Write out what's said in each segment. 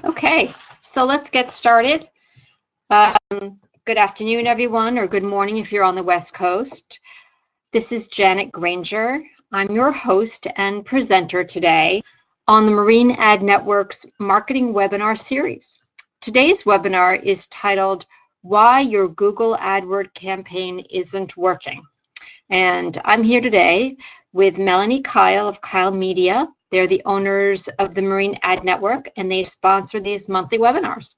Okay, so let's get started. Good afternoon, everyone, or good morning if you're on the West Coast. This is Janet Granger. I'm your host and presenter today on the Marine Ad Network's marketing webinar series. Today's webinar is titled, Why Your Google Adword Campaign Isn't Working. And I'm here today with Melanie Kyle of Kyle Media. They're the owners of the Marine Ad Network, and they sponsor these monthly webinars.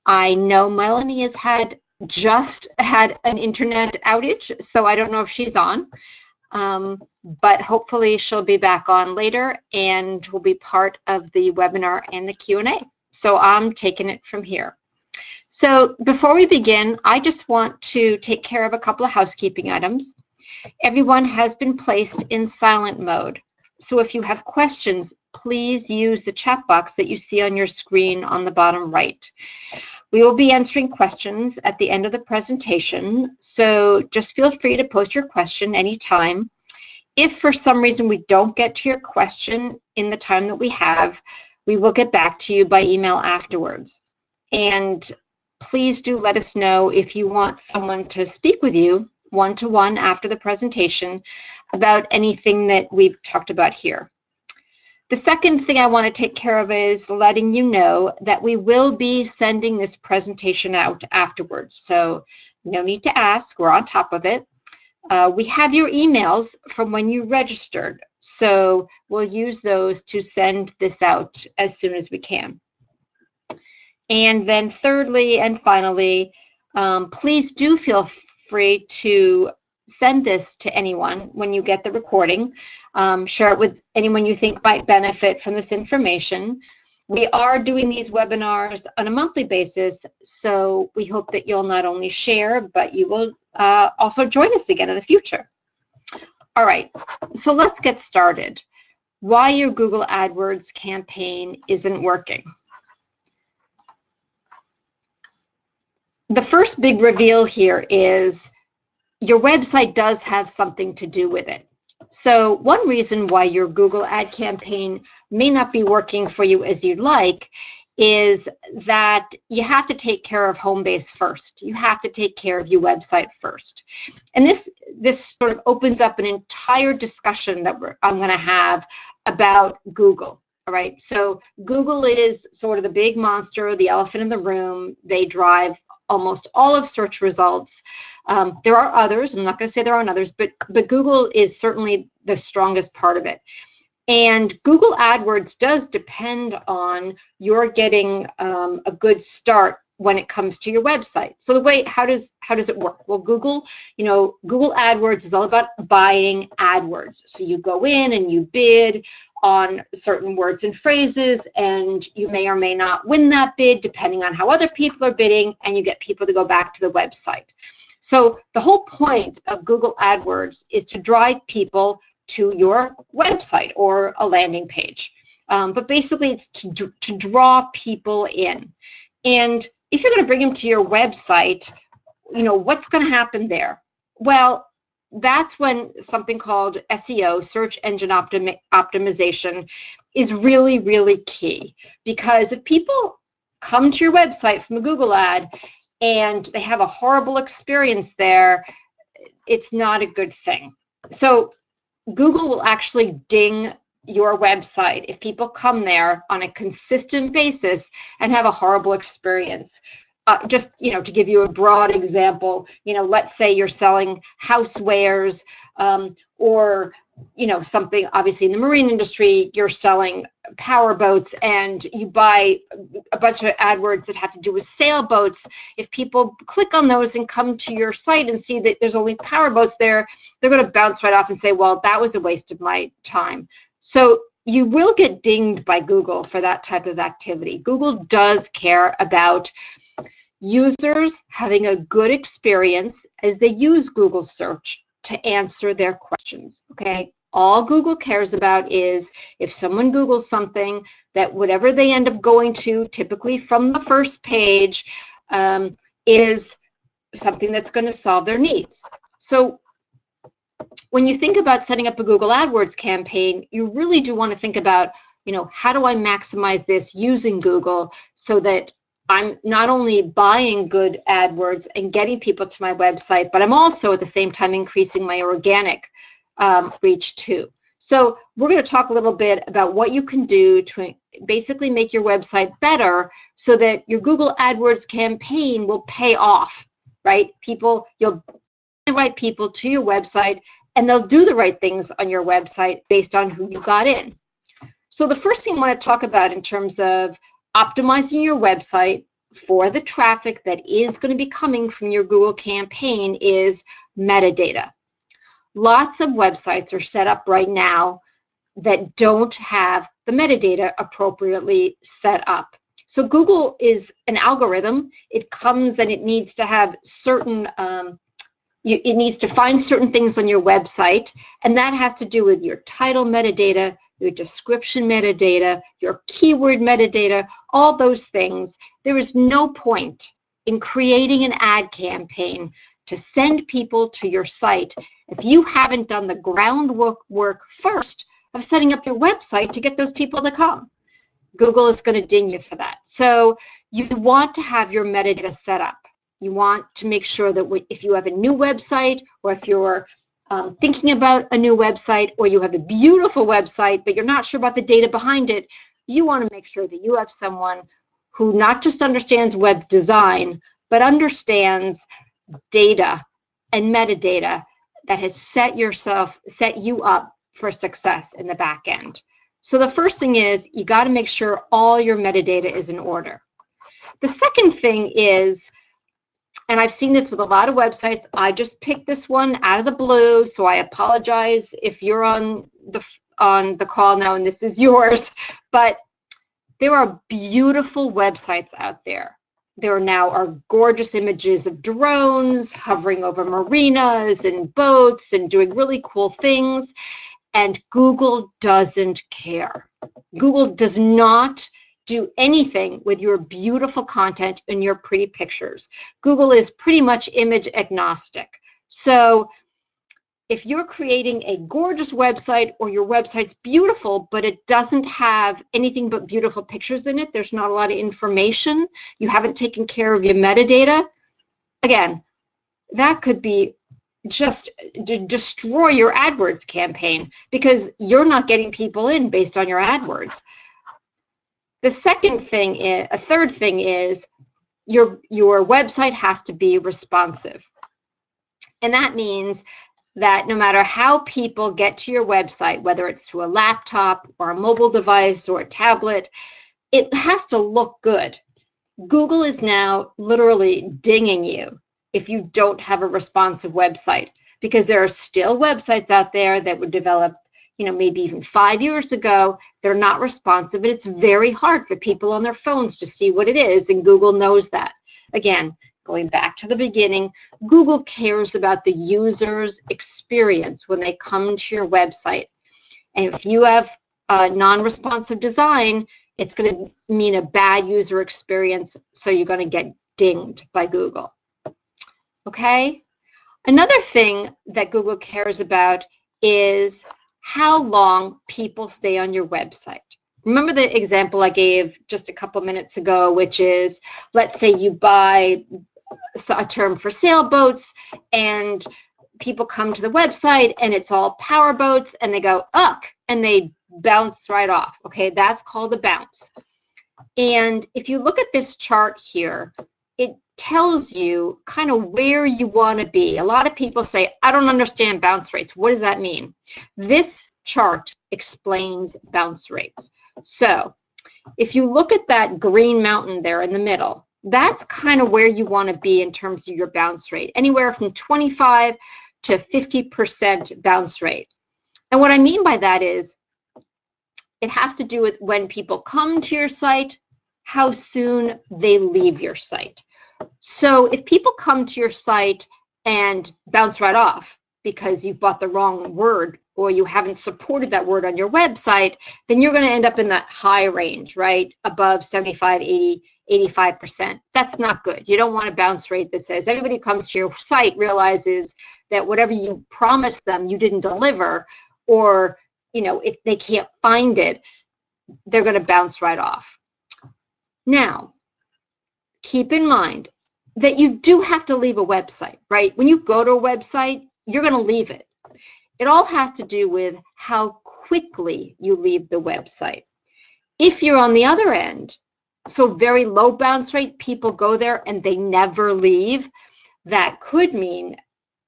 I know Melanie has just had an internet outage, so I don't know if she's on, but hopefully she'll be back on later and will be part of the webinar and the Q&A. So I'm taking it from here. So before we begin, I just want to take care of a couple of housekeeping items. Everyone has been placed in silent mode. So if you have questions, please use the chat box that you see on your screen on the bottom right. We will be answering questions at the end of the presentation, so just feel free to post your question anytime. If for some reason we don't get to your question in the time that we have, we will get back to you by email afterwards. And please do let us know if you want someone to speak with you one-to-one after the presentation about anything that we've talked about here. The second thing I want to take care of is letting you know that we will be sending this presentation out afterwards. So no need to ask, we're on top of it. We have your emails from when you registered, so we'll use those to send this out as soon as we can. And then thirdly and finally, please do feel free to send this to anyone when you get the recording. Share it with anyone you think might benefit from this information. We are doing these webinars on a monthly basis, so we hope that you'll not only share, but you will also join us again in the future. All right, so let's get started. Why your Google AdWords campaign isn't working. The first big reveal here is your website does have something to do with it. So one reason why your Google ad campaign may not be working for you as you'd like is that you have to take care of home base first. You have to take care of your website first. And this sort of opens up an entire discussion that I'm going to have about Google. All right, so Google is sort of the big monster, the elephant in the room. They drive almost all of search results. There are others. I'm not going to say there aren't others, but Google is certainly the strongest part of it. And Google AdWords does depend on your getting a good start when it comes to your website. So the way, how does it work? Well, Google AdWords is all about buying AdWords. So you go in and you bid on certain words and phrases, and you may or may not win that bid depending on how other people are bidding, and you get people to go back to the website. So the whole point of Google AdWords is to drive people to your website or a landing page. But basically it's to draw people in. And if you're going to bring them to your website, what's going to happen there? Well, that's when something called SEO, search engine optimization, is really, really key. Because if people come to your website from a Google ad and they have a horrible experience there, it's not a good thing. So Google will actually ding your website if people come there on a consistent basis and have a horrible experience. Just to give you a broad example, let's say you're selling housewares, or something. Obviously, in the marine industry, you're selling power boats, and you buy a bunch of AdWords that have to do with sailboats. If people click on those and come to your site and see that there's only power boats there, they're going to bounce right off and say, "Well, that was a waste of my time." So you will get dinged by Google for that type of activity. Google does care about users having a good experience as they use Google search to answer their questions, okay? All Google cares about is if someone Googles something, that whatever they end up going to, typically from the first page, is something that's going to solve their needs. So when you think about setting up a Google AdWords campaign, you really do want to think about You know, how do I maximize this using Google so that I'm not only buying good AdWords and getting people to my website, but I'm also at the same time increasing my organic reach too. So we're going to talk a little bit about what you can do to basically make your website better so that your Google AdWords campaign will pay off, right? You'll get the right people to your website, and they'll do the right things on your website based on who you got in. So the first thing I want to talk about in terms of optimizing your website for the traffic that is going to be coming from your Google campaign is metadata. Lots of websites are set up right now that don't have the metadata appropriately set up. So Google is an algorithm. It comes and it needs to have certain, it needs to find certain things on your website, and that has to do with your title metadata, your description metadata, your keyword metadata, all those things. There is no point in creating an ad campaign to send people to your site if you haven't done the groundwork first of setting up your website to get those people to come. Google is going to ding you for that. So you want to have your metadata set up. You want to make sure that if you have a new website, or if you're thinking about a new website, or you have a beautiful website but you're not sure about the data behind it, you want to make sure that you have someone who not just understands web design but understands data and metadata that has set you up for success in the back end. So the first thing is you got to make sure all your metadata is in order. The second thing is, and I've seen this with a lot of websites, I just picked this one out of the blue, so I apologize if you're on the call now and this is yours, but there are beautiful websites out there. There now are gorgeous images of drones hovering over marinas and boats and doing really cool things, and Google doesn't care. Google does not do anything with your beautiful content and your pretty pictures. Google is pretty much image agnostic. So if you're creating a gorgeous website, or your website's beautiful but it doesn't have anything but beautiful pictures in it, there's not a lot of information, you haven't taken care of your metadata, again, that could be just destroy your AdWords campaign because you're not getting people in based on your AdWords. The third thing is your website has to be responsive. And that means that no matter how people get to your website, whether it's through a laptop or a mobile device or a tablet, it has to look good. Google is now literally dinging you if you don't have a responsive website, because there are still websites out there that were developed, you know, maybe even 5 years ago. They're not responsive, and it's very hard for people on their phones to see what it is, and Google knows that. Again, going back to the beginning, Google cares about the user's experience when they come to your website. And if you have a non-responsive design, it's going to mean a bad user experience, so you're going to get dinged by Google. Okay? Another thing that Google cares about is how long people stay on your website. Remember the example I gave just a couple minutes ago, which is, let's say you buy a term for sailboats and people come to the website and it's all power boats and they go, ugh, and they bounce right off. Okay, that's called a bounce. And if you look at this chart here, it tells you kind of where you want to be. A lot of people say, I don't understand bounce rates. What does that mean? This chart explains bounce rates. So if you look at that green mountain there in the middle, that's kind of where you want to be in terms of your bounce rate, anywhere from 25 to 50% bounce rate. And what I mean by that is it has to do with when people come to your site, how soon they leave your site. So if people come to your site and bounce right off because you've bought the wrong word or you haven't supported that word on your website, then you're going to end up in that high range, right? Above 75, 80, 85%. That's not good. You don't want a bounce rate that says everybody who comes to your site realizes that whatever you promised them, you didn't deliver, or, you know, if they can't find it. they're going to bounce right off. Now, keep in mind that you do have to leave a website, right? When you go to a website, you're going to leave it. It all has to do with how quickly you leave the website. If you're on the other end, so very low bounce rate, people go there and they never leave, that could mean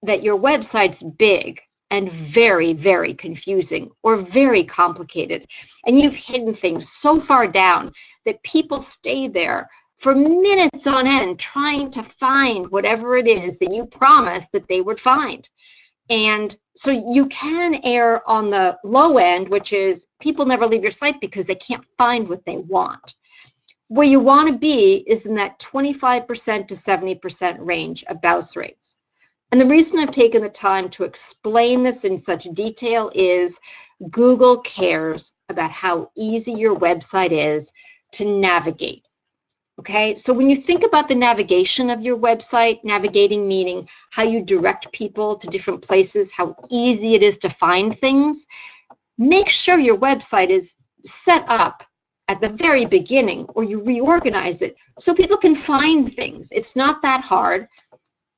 that your website's big and very, very confusing or very complicated. And you've hidden things so far down that people stay there for minutes on end trying to find whatever it is that you promised that they would find. And so you can err on the low end, which is people never leave your site because they can't find what they want. Where you want to be is in that 25% to 70% range of bounce rates. And the reason I've taken the time to explain this in such detail is Google cares about how easy your website is to navigate. Okay, so when you think about the navigation of your website, navigating meaning how you direct people to different places, how easy it is to find things, make sure your website is set up at the very beginning, or you reorganize it so people can find things. It's not that hard.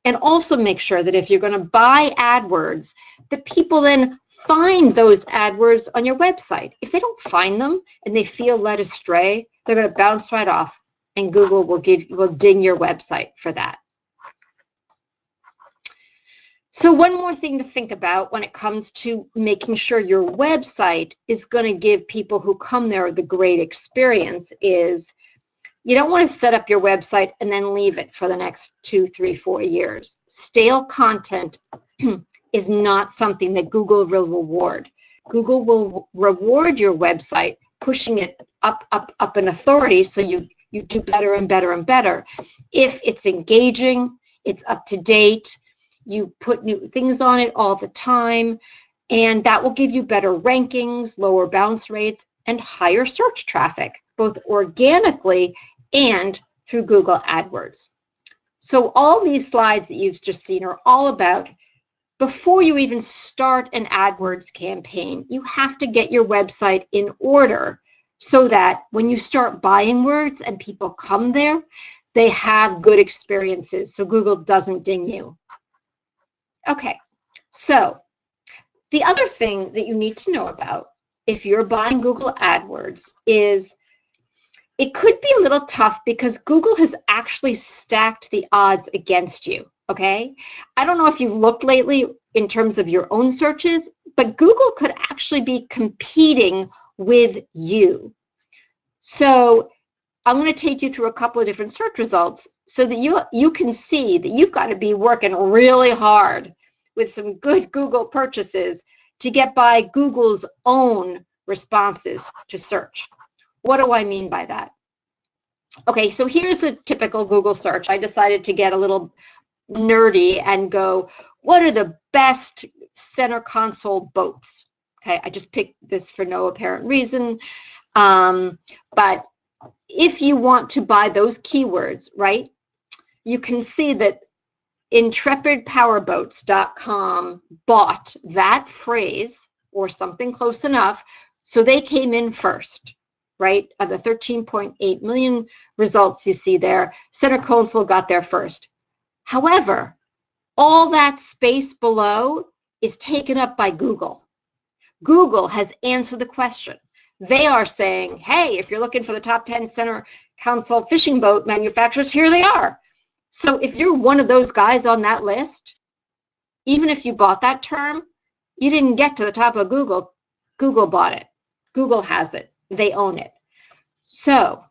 And also make sure that if you're going to buy AdWords, that people then find those AdWords on your website. If they don't find them and they feel led astray, they're going to bounce right off, and Google will ding your website for that. So one more thing to think about when it comes to making sure your website is going to give people who come there the great experience is you don't want to set up your website and then leave it for the next 2, 3, 4 years. Stale content is not something that Google will reward. Google will reward your website, pushing it up in authority so you do better and better and better. If it's engaging, it's up to date, you put new things on it all the time, and that will give you better rankings, lower bounce rates, and higher search traffic, both organically and through Google AdWords. So all these slides that you've just seen are all about before you even start an AdWords campaign, you have to get your website in order so that when you start buying words and people come there, they have good experiences so Google doesn't ding you. Okay, so the other thing that you need to know about if you're buying Google AdWords is it could be a little tough because Google has actually stacked the odds against you, okay? I don't know if you've looked lately in terms of your own searches, but Google could actually be competing with you. So I'm going to take you through a couple of different search results so that you can see that you've got to be working really hard with some good Google purchases to get by Google's own responses to search. What do I mean by that? Okay, so here's a typical Google search. I decided to get a little nerdy and go, what are the best center console boats? Okay, I just picked this for no apparent reason. But if you want to buy those keywords, right, you can see that intrepidpowerboats.com bought that phrase or something close enough, so they came in first, right? Of the 13.8 million results you see there, Center Console got there first. However, all that space below is taken up by Google. Google has answered the question. They are saying, hey, if you're looking for the top 10 center console fishing boat manufacturers, here they are. So if you're one of those guys on that list, even if you bought that term, you didn't get to the top of Google. Google bought it. Google has it. They own it. So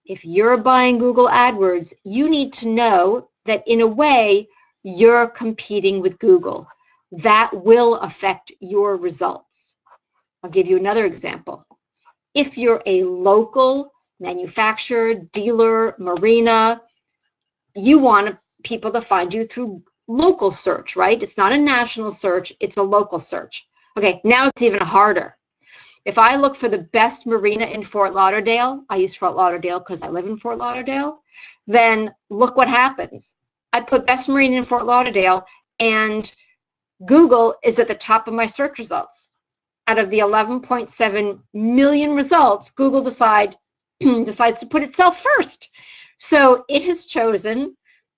if you're buying Google AdWords, you need to know that in a way, you're competing with Google. That will affect your results. I'll give you another example. If you're a local manufacturer, dealer, marina, you want people to find you through local search, right? It's not a national search, it's a local search. Okay, now it's even harder. If I look for the best marina in Fort Lauderdale, I use Fort Lauderdale because I live in Fort Lauderdale, then look what happens. I put best marina in Fort Lauderdale and Google is at the top of my search results. out of the 11.7 million results, Google decides to put itself first. So it has chosen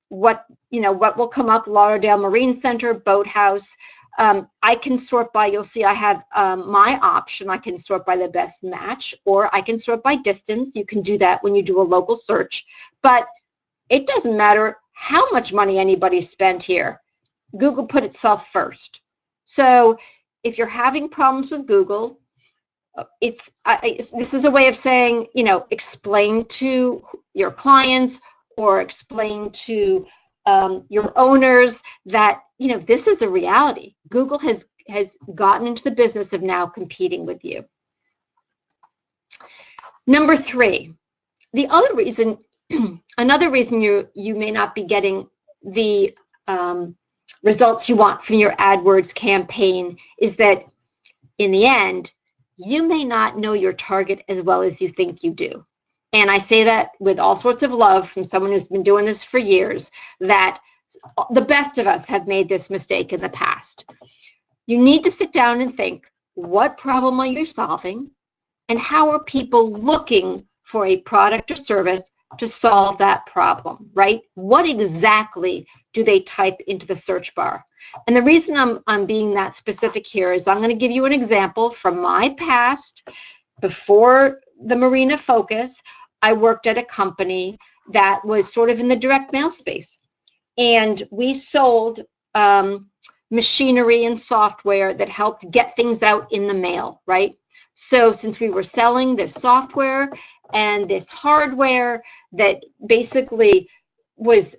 what will come up: Lauderdale Marine Center, Boathouse. I can sort by, you'll see I have my option. I can sort by the best match, or I can sort by distance. You can do that when you do a local search, but it doesn't matter how much money anybody spent here. Google put itself first. So if you're having problems with Google, this is a way of saying, explain to your clients or explain to your owners that, this is a reality. Google has gotten into the business of now competing with you. Number 3, the other reason, another reason you may not be getting the results you want from your AdWords campaign is that in the end, you may not know your target as well as you think you do. And I say that with all sorts of love from someone who's been doing this for years, that the best of us have made this mistake in the past. You need to sit down and think, what problem are you solving? And how are people looking for a product or service to solve that problem, right? What exactly do they type into the search bar? And the reason I'm being that specific here is I'm going to give you an example from my past. Before the Marina Focus, I worked at a company that was sort of in the direct mail space. And we sold machinery and software that helped get things out in the mail, right? So since we were selling this software and this hardware that basically was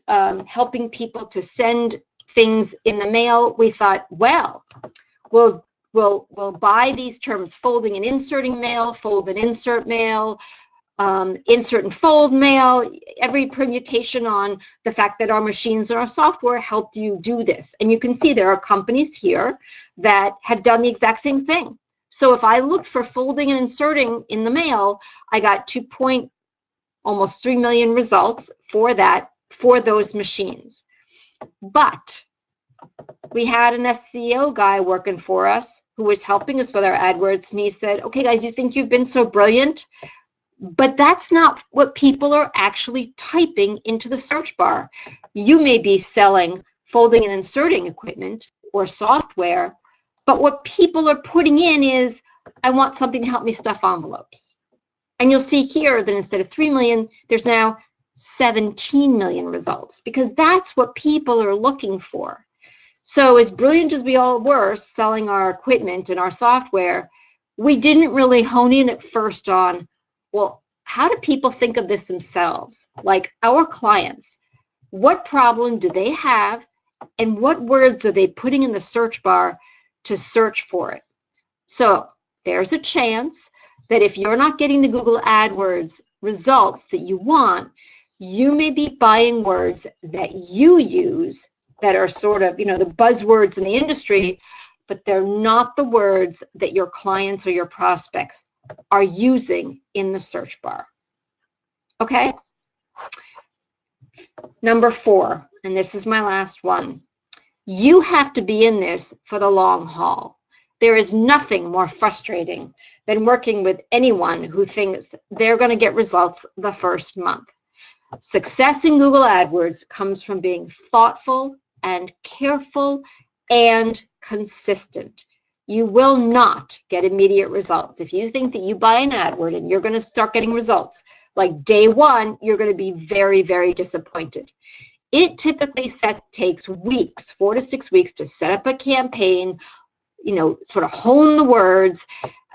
helping people to send things in the mail, we thought, well, we'll buy these terms: folding and inserting mail, fold and insert mail, insert and fold mail, every permutation on the fact that our machines and our software helped you do this. And you can see there are companies here that have done the exact same thing. So if I looked for folding and inserting in the mail, I got almost 3 million results for that, for those machines. But we had an SEO guy working for us who was helping us with our AdWords, and he said, okay guys, you think you've been so brilliant, but that's not what people are actually typing into the search bar. You may be selling folding and inserting equipment or software, but what people are putting in is, I want something to help me stuff envelopes. And you'll see here that instead of 3 million, there's now 17 million results, because that's what people are looking for. So as brilliant as we all were selling our equipment and our software, we didn't really hone in at first on, well, how do people think of this themselves? Like our clients, what problem do they have, and what words are they putting in the search bar to search for it? So there's a chance that if you're not getting the Google AdWords results that you want, you may be buying words that you use that are sort of, the buzzwords in the industry, but they're not the words that your clients or your prospects are using in the search bar. Okay? Number 4, and this is my last one. You have to be in this for the long haul. There is nothing more frustrating than working with anyone who thinks they're going to get results the first month. Success in Google AdWords comes from being thoughtful and careful and consistent. You will not get immediate results. If you think that you buy an AdWord and you're going to start getting results like day 1, you're going to be very, very disappointed. It typically takes weeks, 4 to 6 weeks, to set up a campaign, sort of hone the words.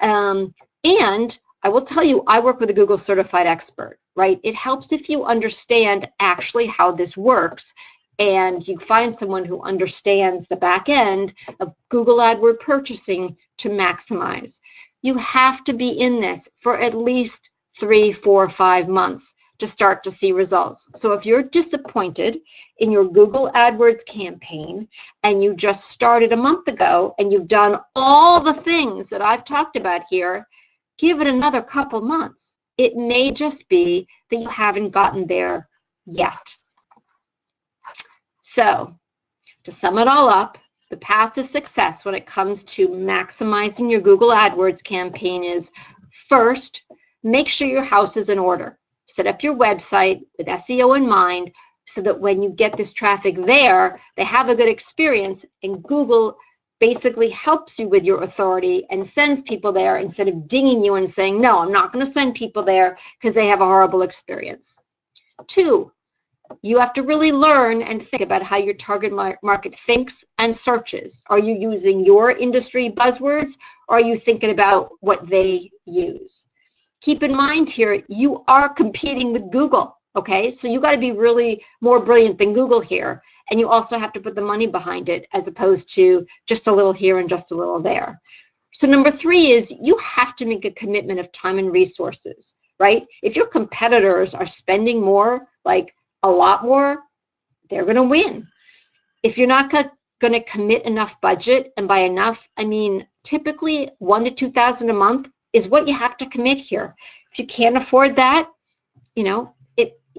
And I will tell you, I work with a Google certified expert, right? It helps if you understand actually how this works, and you find someone who understands the back end of Google AdWord purchasing to maximize. You have to be in this for at least 3, 4, 5 months to start to see results. So if you're disappointed in your Google AdWords campaign and you just started a month ago and you've done all the things that I've talked about here, give it another couple months. It may just be that you haven't gotten there yet. So to sum it all up, the path to success when it comes to maximizing your Google AdWords campaign is, first, make sure your house is in order. Set up your website with SEO in mind so that when you get this traffic there, they have a good experience, and Google basically helps you with your authority and sends people there instead of dinging you and saying, no, I'm not going to send people there because they have a horrible experience. Two, you have to really learn and think about how your target market thinks and searches. Are you using your industry buzzwords, or are you thinking about what they use? Keep in mind here, you are competing with Google, okay? So you got to be really more brilliant than Google here. And you also have to put the money behind it as opposed to just a little here and just a little there. So number three is you have to make a commitment of time and resources, right? If your competitors are spending more, like a lot more, they're going to win. If you're not going to commit enough budget, and by enough, I mean typically $1,000 to $2,000 a month is what you have to commit here. If you can't afford that, you know,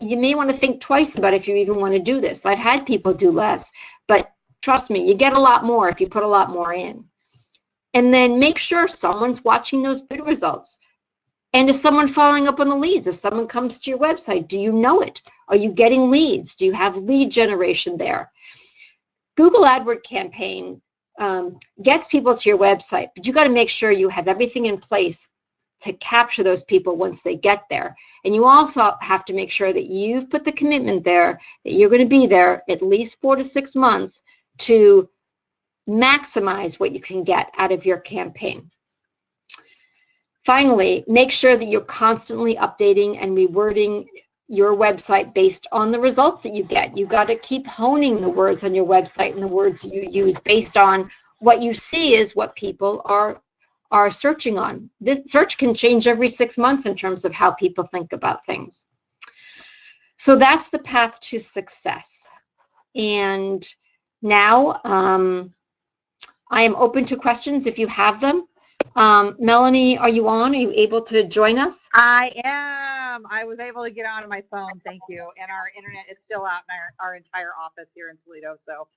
you may want to think twice about if you even want to do this. I've had people do less, but trust me, you get a lot more if you put a lot more in. And then make sure someone's watching those bid results. And is someone following up on the leads? If someone comes to your website, do you know it? Are you getting leads? Do you have lead generation there? Google AdWord campaign gets people to your website, but you got to make sure you have everything in place to capture those people once they get there. And you also have to make sure that you've put the commitment there, that you're going to be there at least 4 to 6 months to maximize what you can get out of your campaign. Finally, make sure that you're constantly updating and rewording your website based on the results that you get. You got to keep honing the words on your website and the words you use based on what you see is what people are searching on. This search can change every 6 months in terms of how people think about things. So that's the path to success. And now I am open to questions if you have them. Melanie, are you on? Are you able to join us? I am. I was able to get on my phone. Thank you. And our internet is still out in our entire office here in Toledo. So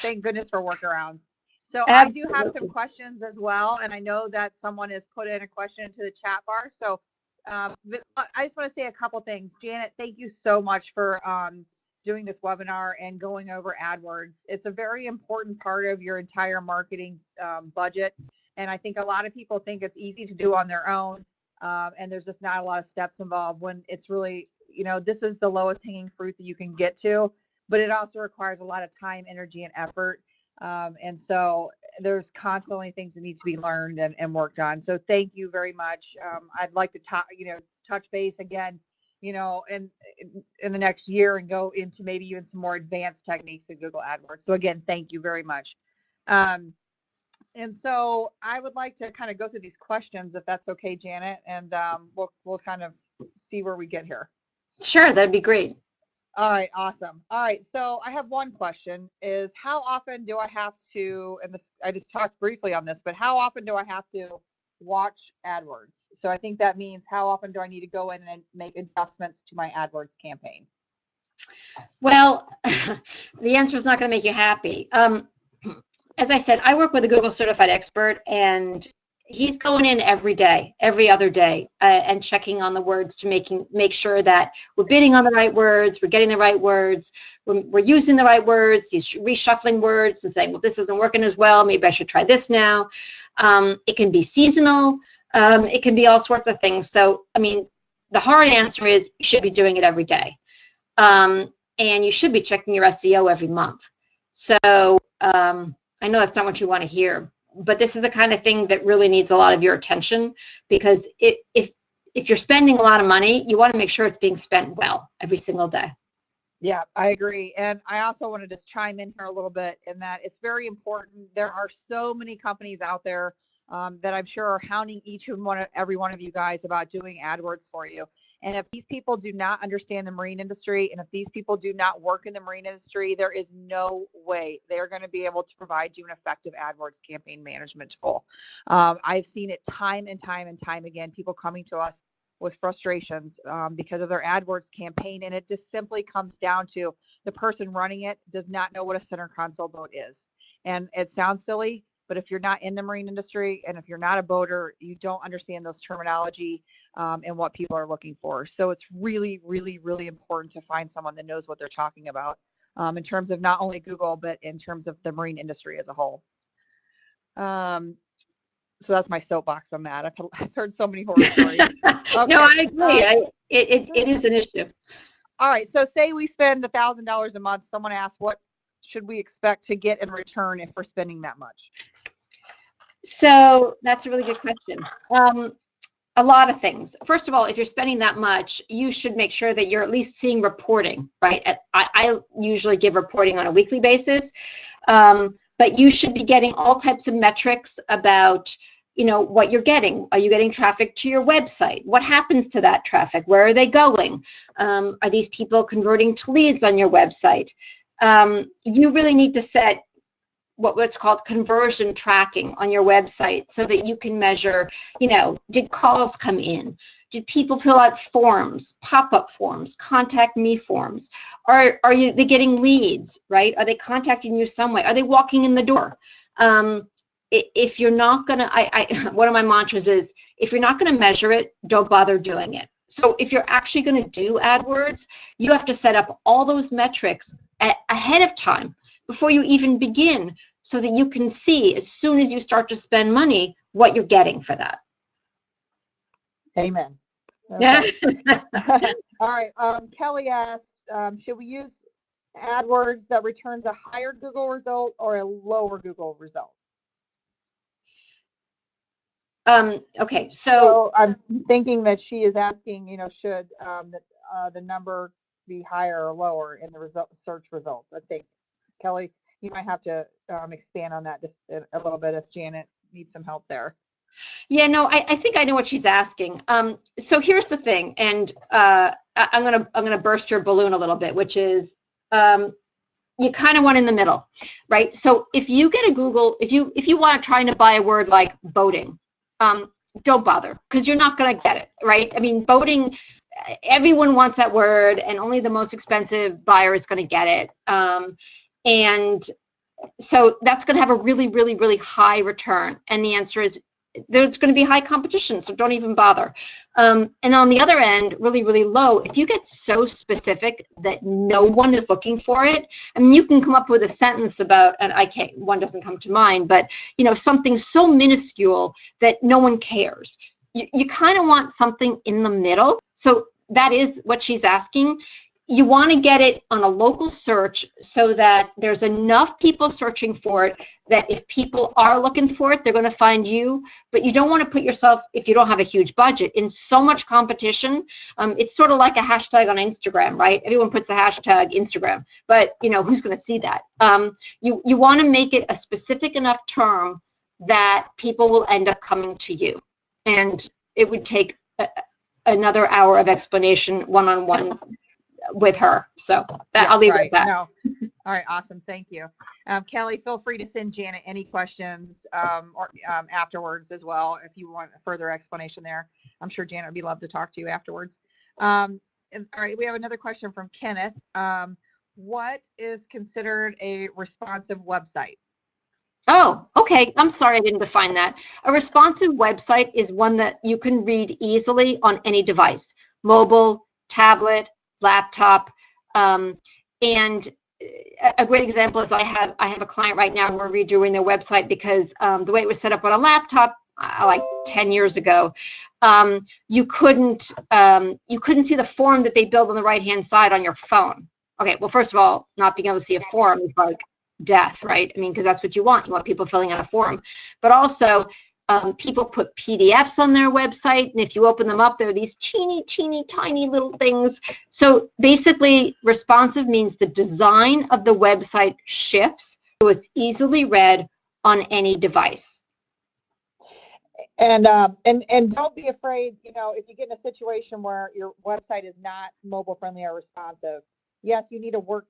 thank goodness for workarounds. So I do have some questions as well. And I know that someone has put in a question into the chat bar. So I just want to say a couple things. Janet, thank you so much for doing this webinar and going over AdWords. It's a very important part of your entire marketing budget. And I think a lot of people think it's easy to do on their own. And there's just not a lot of steps involved when it's really, you know, this is the lowest hanging fruit that you can get to, but it also requires a lot of time, energy, and effort. And so there's constantly things that need to be learned and worked on. So thank you very much. I'd like to touch base again, you know, in the next year and go into maybe even some more advanced techniques in Google AdWords. So again, thank you very much. And so I would like to kind of go through these questions, if that's okay, Janet, and we'll kind of see where we get here. Sure, that'd be great. All right, awesome. All right, so I have one question: is how often do I have to? And this, I just talked briefly on this, but how often do I have to watch AdWords? So I think that means how often do I need to go in and make adjustments to my AdWords campaign? Well, the answer is not going to make you happy. As I said, I work with a Google certified expert, and he's going in every day, every other day, and checking on the words to make sure that we're bidding on the right words, we're getting the right words, we're using the right words. He's reshuffling words and saying, well, this isn't working as well, maybe I should try this now. It can be seasonal. It can be all sorts of things. So, I mean, the hard answer is you should be doing it every day. And you should be checking your SEO every month. So, I know that's not what you want to hear, but this is the kind of thing that really needs a lot of your attention, because if you're spending a lot of money, you want to make sure it's being spent well every single day. Yeah, I agree. And I also want to just chime in here a little bit in that it's very important. There are so many companies out there that I'm sure are hounding every one of you guys about doing AdWords for you. And if these people do not understand the marine industry, and if these people do not work in the marine industry, there is no way they're going to be able to provide you an effective AdWords campaign management tool. I've seen it time and time and time again, people coming to us with frustrations because of their AdWords campaign. And it just simply comes down to the person running it does not know what a center console vote is. And it sounds silly, but if you're not in the marine industry and if you're not a boater, you don't understand those terminology and what people are looking for. So it's really, really, really important to find someone that knows what they're talking about in terms of not only Google, but in terms of the marine industry as a whole. So that's my soapbox on that. I've heard so many horror stories. Okay. No, I agree. It is an issue. All right. So say we spend $1,000 a month. Someone asks, what should we expect to get in return if we're spending that much? So that's a really good question. A lot of things. First of all, if you're spending that much, you should make sure that you're at least seeing reporting, right? I usually give reporting on a weekly basis, but you should be getting all types of metrics about, what you're getting. Are you getting traffic to your website? What happens to that traffic? Where are they going? Are these people converting to leads on your website? You really need to set what's called conversion tracking on your website so that you can measure, did calls come in? Did people fill out forms, pop-up forms, contact me forms? Are they getting leads, right? Are they contacting you some way? Are they walking in the door? If you're not gonna, one of my mantras is, if you're not gonna measure it, don't bother doing it. So if you're actually gonna do AdWords, you have to set up all those metrics ahead of time before you even begin, so that you can see as soon as you start to spend money what you're getting for that. Amen. Okay. All right. Kelly asked, should we use AdWords that returns a higher Google result or a lower Google result? Okay, so I'm thinking that she is asking, should the number be higher or lower in the search results? I think, Kelly, you might have to expand on that just a little bit if Janet needs some help there. Yeah, no, I think I know what she's asking. So here's the thing, and I'm gonna burst your balloon a little bit, which is you kind of want in the middle, right? So if you get a Google, if you want to try to buy a word like boating, don't bother, because you're not going to get it, right? I mean, boating, everyone wants that word, and only the most expensive buyer is going to get it. And so that's going to have a really, really, really high return. And the answer is there's going to be high competition, so don't even bother. And on the other end, really, really low, if you get so specific that no one is looking for it, I mean, you can come up with a sentence about, and one doesn't come to mind, but something so minuscule that no one cares. You kind of want something in the middle. So that is what she's asking. You want to get it on a local search so that there's enough people searching for it that if people are looking for it, they're going to find you. But you don't want to put yourself, if you don't have a huge budget, in so much competition. It's sort of like a hashtag on Instagram, right? Everyone puts the hashtag Instagram, but who's going to see that? You want to make it a specific enough term that people will end up coming to you. And it would take another hour of explanation one-on-one with her. So I'll leave it at that. No. All right. Awesome. Thank you. Kelly, feel free to send Janet any questions or afterwards as well if you want a further explanation there. I'm sure Janet would be love to talk to you afterwards. All right. We have another question from Kenneth. What is considered a responsive website? Oh, okay. I'm sorry I didn't define that. A responsive website is one that you can read easily on any device, mobile, tablet, laptop, and a great example is I have a client right now who are redoing their website because the way it was set up on a laptop like 10 years ago, you couldn't see the form that they build on the right-hand side on your phone. Okay, well, first of all, not being able to see a form is like death, right? I mean, because that's what you want. You want people filling out a form, but also people put PDFs on their website, and if you open them up, there are these teeny, tiny little things. So basically, responsive means the design of the website shifts so it's easily read on any device. And don't be afraid, if you get in a situation where your website is not mobile friendly or responsive. Yes, you need to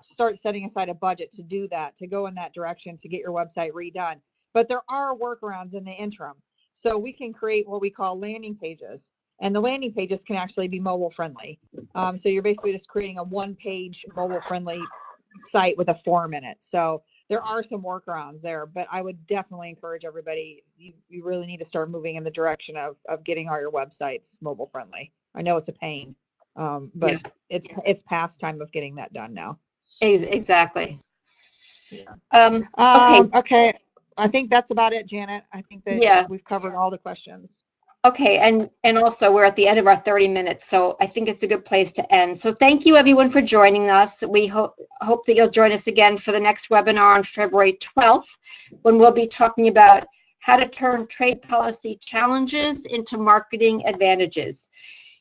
start setting aside a budget to do that, to go in that direction, to get your website redone. But there are workarounds in the interim. So we can create what we call landing pages, and the landing pages can actually be mobile friendly. So you're basically just creating a one-page mobile friendly site with a form in it. So there are some workarounds there, but I would definitely encourage everybody, you really need to start moving in the direction of getting all your websites mobile friendly. I know it's a pain, but it's past time of getting that done now. Exactly. Yeah. Okay. Okay. I think that's about it, Janet. I think that we've covered all the questions. Okay, and also we're at the end of our 30 minutes, so I think it's a good place to end. So thank you everyone for joining us. We hope that you'll join us again for the next webinar on February 12th, when we'll be talking about how to turn trade policy challenges into marketing advantages.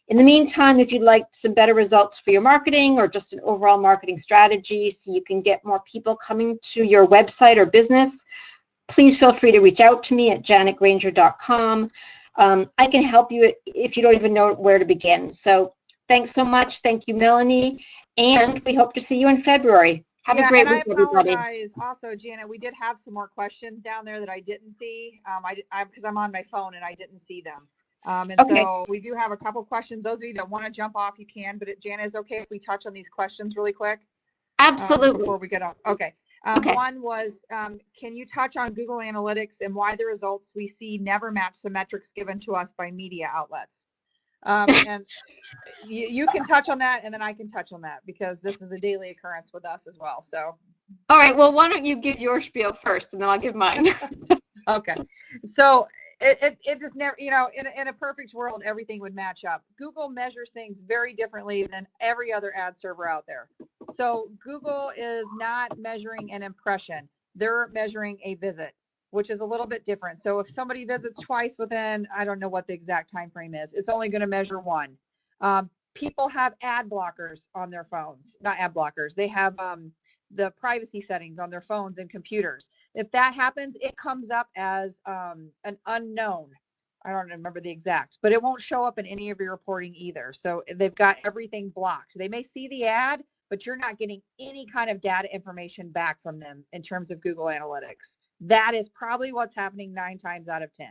In the meantime, if you'd like some better results for your marketing or just an overall marketing strategy so you can get more people coming to your website or business, please feel free to reach out to me at janetgranger.com. I can help you if you don't even know where to begin. So thanks so much. Thank you, Melanie. And we hope to see you in February. Have a great week, everybody. I apologize also, Janet, we did have some more questions down there that I didn't see because I'm on my phone and I didn't see them. So we do have a couple questions. Those of you that want to jump off, you can, but Janet, is okay if we touch on these questions really quick? Absolutely. Before we get on. Okay. One was, can you touch on Google Analytics and why the results we see never match the metrics given to us by media outlets? And you can touch on that, and then I can touch on that because this is a daily occurrence with us as well. So, all right. Well, why don't you give your spiel first, and then I'll give mine. Okay. So it just never, in a perfect world, everything would match up. Google measures things very differently than every other ad server out there. So Google is not measuring an impression. They're measuring a visit, which is a little bit different. So if somebody visits twice within, I don't know what the exact time frame is, it's only going to measure one. People have ad blockers on their phones, not ad blockers. They have the privacy settings on their phones and computers. If that happens, it comes up as an unknown. I don't remember the exact, but it won't show up in any of your reporting either. So they've got everything blocked. They may see the ad, but you're not getting any kind of data information back from them in terms of Google Analytics. That is probably what's happening 9 times out of 10.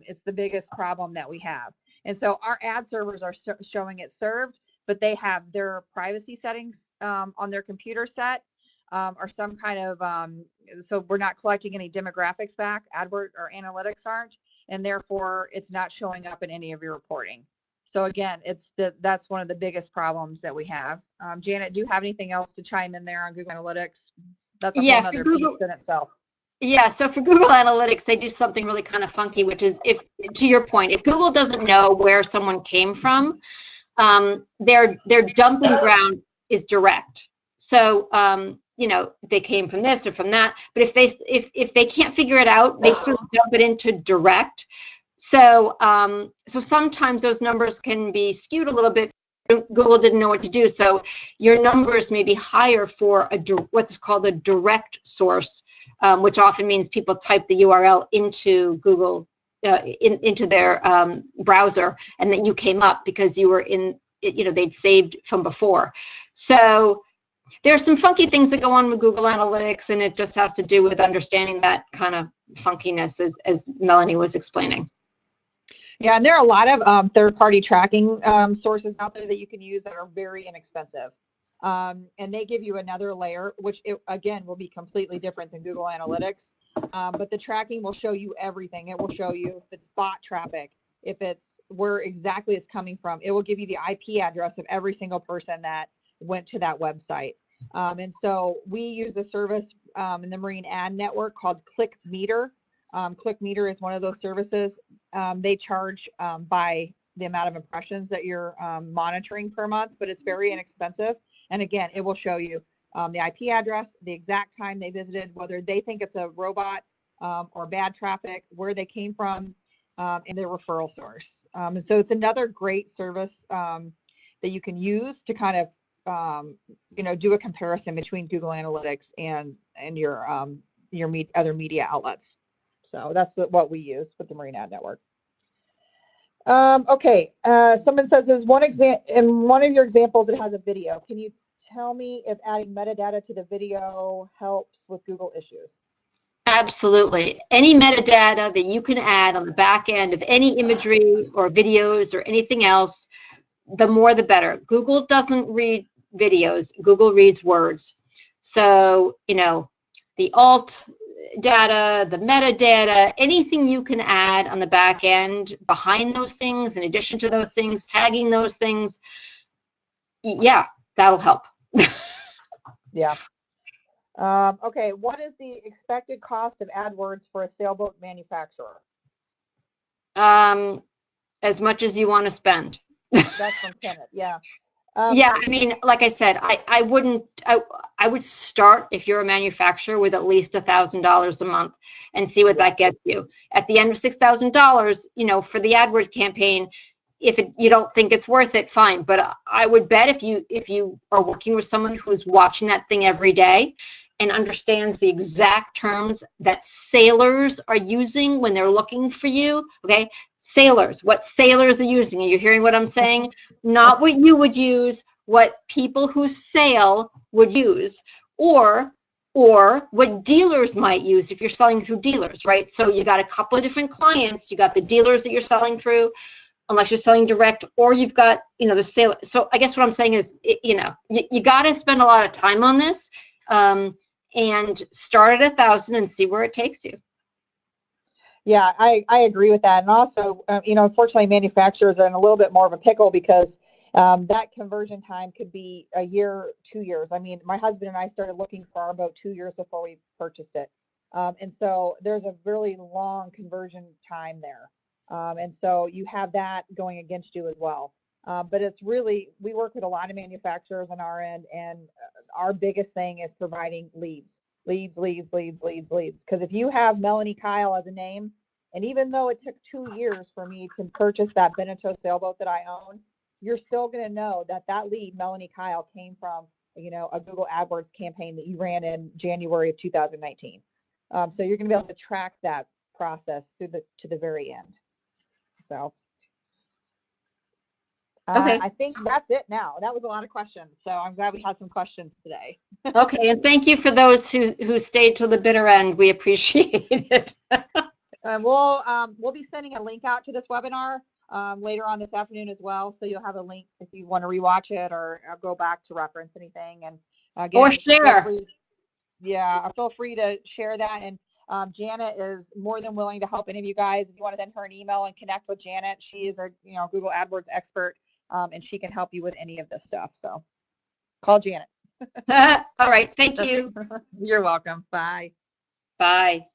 It's the biggest problem that we have. And so our ad servers are showing it served, but they have their privacy settings on their computer set or some kind of, so we're not collecting any demographics back, Adword or Analytics aren't, and therefore it's not showing up in any of your reporting. So again, that's one of the biggest problems that we have. Janet, do you have anything else to chime in there on Google Analytics? That's a whole other piece in itself. Yeah, so for Google Analytics, they do something really kind of funky, which is, if, to your point, if Google doesn't know where someone came from, their dumping ground is direct. So, they came from this or from that, but if they can't figure it out, they sort of dump it into direct. So, so sometimes those numbers can be skewed a little bit. Google didn't know what to do, so your numbers may be higher for what's called a direct source, which often means people type the URL into Google, into their browser, and then you came up because you were in, they'd saved from before. So there's some funky things that go on with Google Analytics, and it just has to do with understanding that kind of funkiness, as Melanie was explaining. Yeah, and there are a lot of third-party tracking sources out there that you can use that are very inexpensive. And they give you another layer, which again will be completely different than Google Analytics. But the tracking will show you everything. It will show you if it's bot traffic, if it's where exactly it's coming from. It will give you the IP address of every single person that went to that website. And so we use a service in the Marine Ad Network called ClickMeter. ClickMeter is one of those services. They charge by the amount of impressions that you're monitoring per month, but it's very inexpensive. And again, it will show you the IP address, the exact time they visited, whether they think it's a robot or bad traffic, where they came from, and their referral source. And so it's another great service that you can use to kind of do a comparison between Google Analytics and your other media outlets. So that's what we use with the Marine Ad Network. Okay, someone says, in one of your examples, it has a video. Can you tell me if adding metadata to the video helps with Google issues? Absolutely. Any metadata that you can add on the back end of any imagery or videos or anything else, the more the better. Google doesn't read videos. Google reads words. So, the the alt data, the metadata, anything you can add on the back end behind those things, in addition to those things, tagging those things, yeah, that'll help. Yeah. Okay, what is the expected cost of AdWords for a sailboat manufacturer? As much as you want to spend. That's from Kenneth. Yeah. Yeah, I mean, like I said, I would start, if you're a manufacturer, with at least $1,000 a month and see what that gets you. At the end of $6,000, you know, for the AdWords campaign, if you don't think it's worth it, fine. But I would bet if you are working with someone who's watching that thing every day and understands the exact terms that sailors are using when they're looking for you, okay? Sailors, what sailors are using. Are you hearing what I'm saying? Not what you would use, what people who sail would use, or what dealers might use if you're selling through dealers, right? So you got a couple of different clients. You got the dealers that you're selling through, unless you're selling direct, or you've got, you know, the sailor. So I guess what I'm saying is, you know, you got to spend a lot of time on this, and start at 1,000 and see where it takes you. Yeah, I agree with that. And also, you know, unfortunately, manufacturers are in a little bit more of a pickle because that conversion time could be a year, 2 years. I mean, my husband and I started looking for our boat 2 years before we purchased it. And so there's a really long conversion time there. And so you have that going against you as well. But it's really, we work with a lot of manufacturers on our end, and our biggest thing is providing leads. Because if you have Melanie Kyle as a name, and even though it took 2 years for me to purchase that Beneteau sailboat that I own, you're still going to know that that lead, Melanie Kyle, came from, you know, a Google AdWords campaign that you ran in January of 2019. So you're going to be able to track that process to the very end. So Okay. I think that's it now. That was a lot of questions. So I'm glad we had some questions today. Okay, and thank you for those who stayed till the bitter end. We appreciate it. We'll be sending a link out to this webinar later on this afternoon as well. So you'll have a link if you want to rewatch it or go back to reference anything. And again, Or share. feel free to share that. And Janet is more than willing to help any of you guys. If you want to send her an email and connect with Janet, she is a Google AdWords expert, and she can help you with any of this stuff. So call Janet. All right. Thank you. You're welcome. Bye. Bye.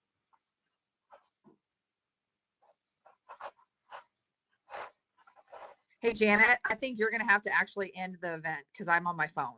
Hey, Janet, I think you're going to have to actually end the event because I'm on my phone.